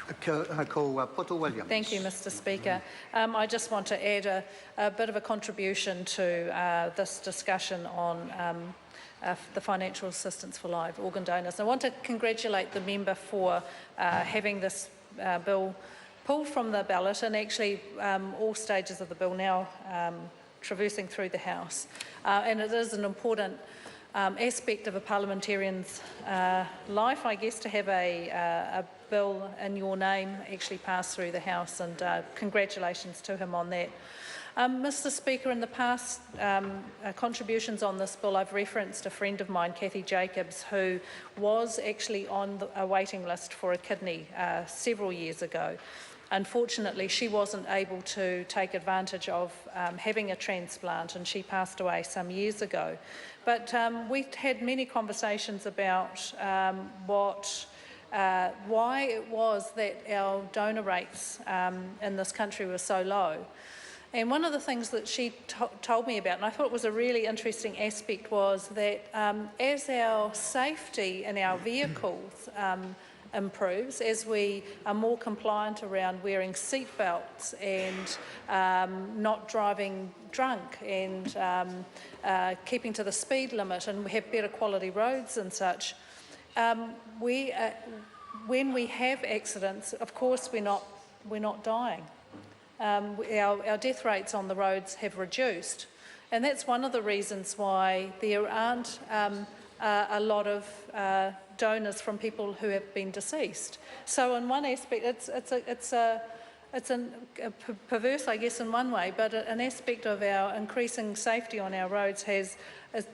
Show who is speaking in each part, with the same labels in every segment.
Speaker 1: Poto Williams.
Speaker 2: Thank you, Mr. Speaker. I just want to add a bit of a contribution to this discussion on the financial assistance for live organ donors. I want to congratulate the member for having this bill pulled from the ballot and actually all stages of the bill now traversing through the House. And it is an important aspect of a parliamentarian's life, I guess, to have a bill in your name actually pass through the House, and congratulations to him on that. Mr. Speaker, in the past contributions on this bill, I've referenced a friend of mine, Kathy Jacobs, who was actually on a waiting list for a kidney several years ago. Unfortunately, she wasn't able to take advantage of having a transplant, and she passed away some years ago. But we had many conversations about why it was that our donor rates in this country were so low. And one of the things that she told me about, and I thought was a really interesting aspect, was that as our safety in our vehicles improves, as we are more compliant around wearing seat belts and not driving drunk and keeping to the speed limit, and we have better quality roads and such, when we have accidents, of course we're not dying. Our death rates on the roads have reduced, and that's one of the reasons why there aren't a lot of donors from people who have been deceased. So in one aspect, it's perverse, I guess, in one way, but an aspect of our increasing safety on our roads has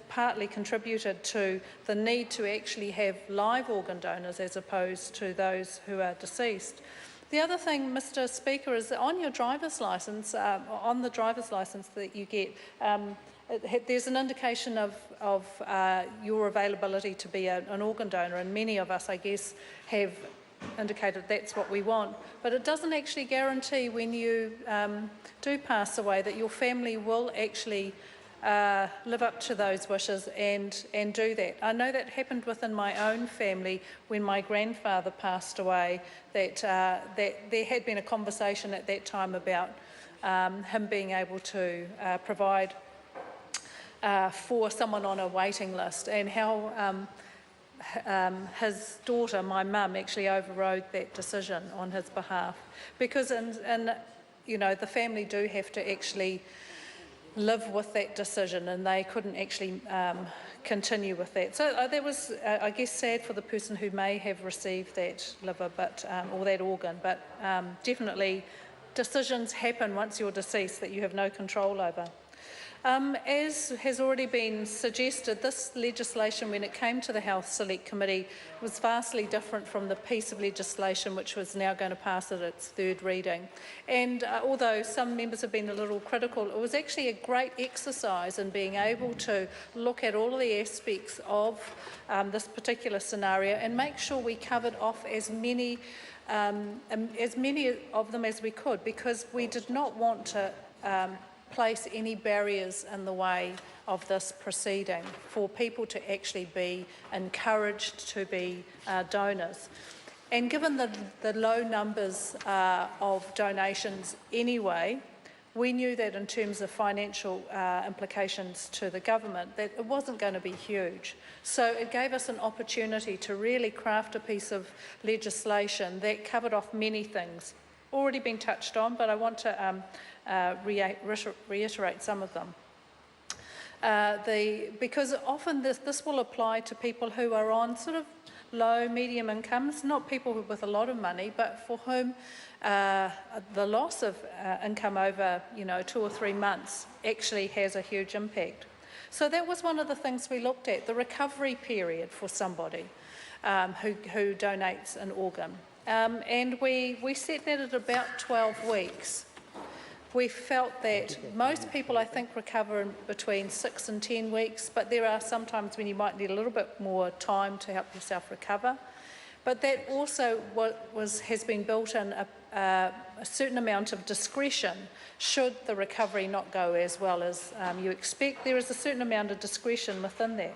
Speaker 2: partly contributed to the need to actually have live organ donors as opposed to those who are deceased. The other thing, Mr. Speaker, is that on your driver's licence, on the driver's licence that you get, there's an indication of your availability to be an organ donor, and many of us, I guess, have indicated that's what we want. But it doesn't actually guarantee when you do pass away that your family will actually live up to those wishes and do that. I know that happened within my own family when my grandfather passed away, that there had been a conversation at that time about him being able to provide for someone on a waiting list, and how his daughter, my mum, actually overrode that decision on his behalf, because the family do have to actually live with that decision, and they couldn't actually continue with that. So that was, I guess, sad for the person who may have received that liver, or that organ, but definitely decisions happen once you're deceased that you have no control over. As has already been suggested, this legislation, when it came to the Health Select Committee, was vastly different from the piece of legislation which was now going to pass at its third reading. And although some members have been a little critical, it was actually a great exercise in being able to look at all of the aspects of this particular scenario and make sure we covered off as many of them as we could, because we did not want to place any barriers in the way of this proceeding for people to actually be encouraged to be donors. And given the low numbers of donations anyway, we knew that in terms of financial implications to the government, that it wasn't going to be huge. So it gave us an opportunity to really craft a piece of legislation that covered off many things. Already been touched on, but I want to reiterate some of them. Because often this will apply to people who are on sort of low, medium incomes, not people with a lot of money, but for whom the loss of income over 2 or 3 months actually has a huge impact. So that was one of the things we looked at, the recovery period for somebody who donates an organ. And we set that at about 12 weeks. We felt that most people, I think, recover in between 6 and 10 weeks, but there are some times when you might need a little bit more time to help yourself recover. But that also has been built in a certain amount of discretion should the recovery not go as well as you expect. There is a certain amount of discretion within that.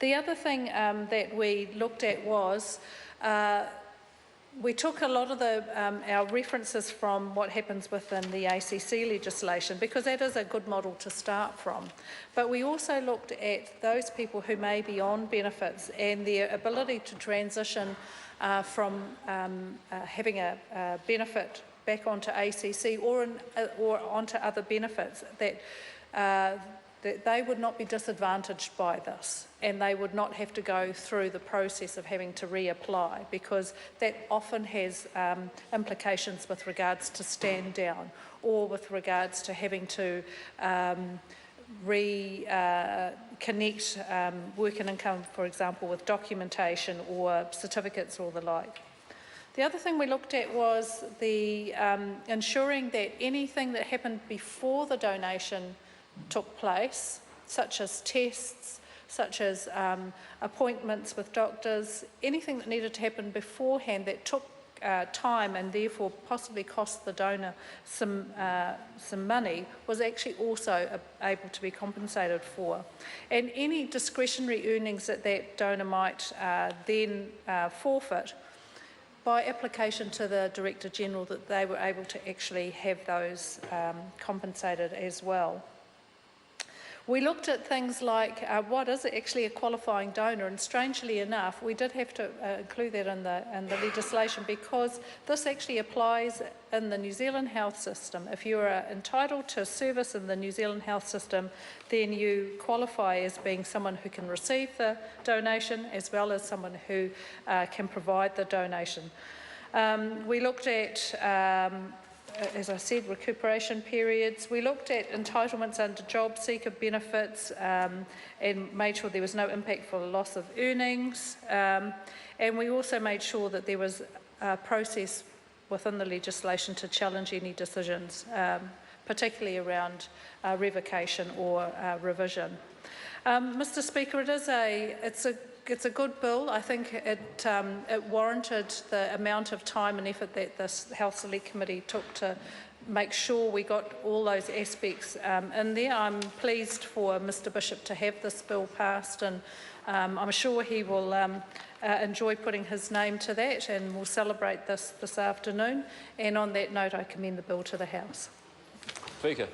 Speaker 2: The other thing that we looked at was We took a lot of our references from what happens within the ACC legislation, because that is a good model to start from. But we also looked at those people who may be on benefits and their ability to transition from having a benefit back onto ACC or onto other benefits, that they would not be disadvantaged by this, and they would not have to go through the process of having to reapply, because that often has implications with regards to stand down, or with regards to having to connect work and income, for example, with documentation or certificates or the like. The other thing we looked at was the ensuring that anything that happened before the donation took place, such as tests, such as appointments with doctors, anything that needed to happen beforehand that took time and therefore possibly cost the donor some money, was actually also able to be compensated for. And any discretionary earnings that that donor might then forfeit, by application to the Director General, that they were able to actually have those compensated as well. We looked at things like what is actually a qualifying donor, and strangely enough, we did have to include that in the legislation, because this actually applies in the New Zealand health system. If you are entitled to service in the New Zealand health system, then you qualify as being someone who can receive the donation, as well as someone who can provide the donation. We looked at as I said, recuperation periods. We looked at entitlements under job seeker benefits and made sure there was no impact for loss of earnings. And we also made sure that there was a process within the legislation to challenge any decisions, particularly around revocation or revision. Mr. Speaker, it's a good bill. I think it warranted the amount of time and effort that this Health Select Committee took to make sure we got all those aspects in there. I'm pleased for Mr. Bishop to have this bill passed, and I'm sure he will enjoy putting his name to that, and we'll celebrate this afternoon. And on that note, I commend the bill to the House.
Speaker 1: Speaker.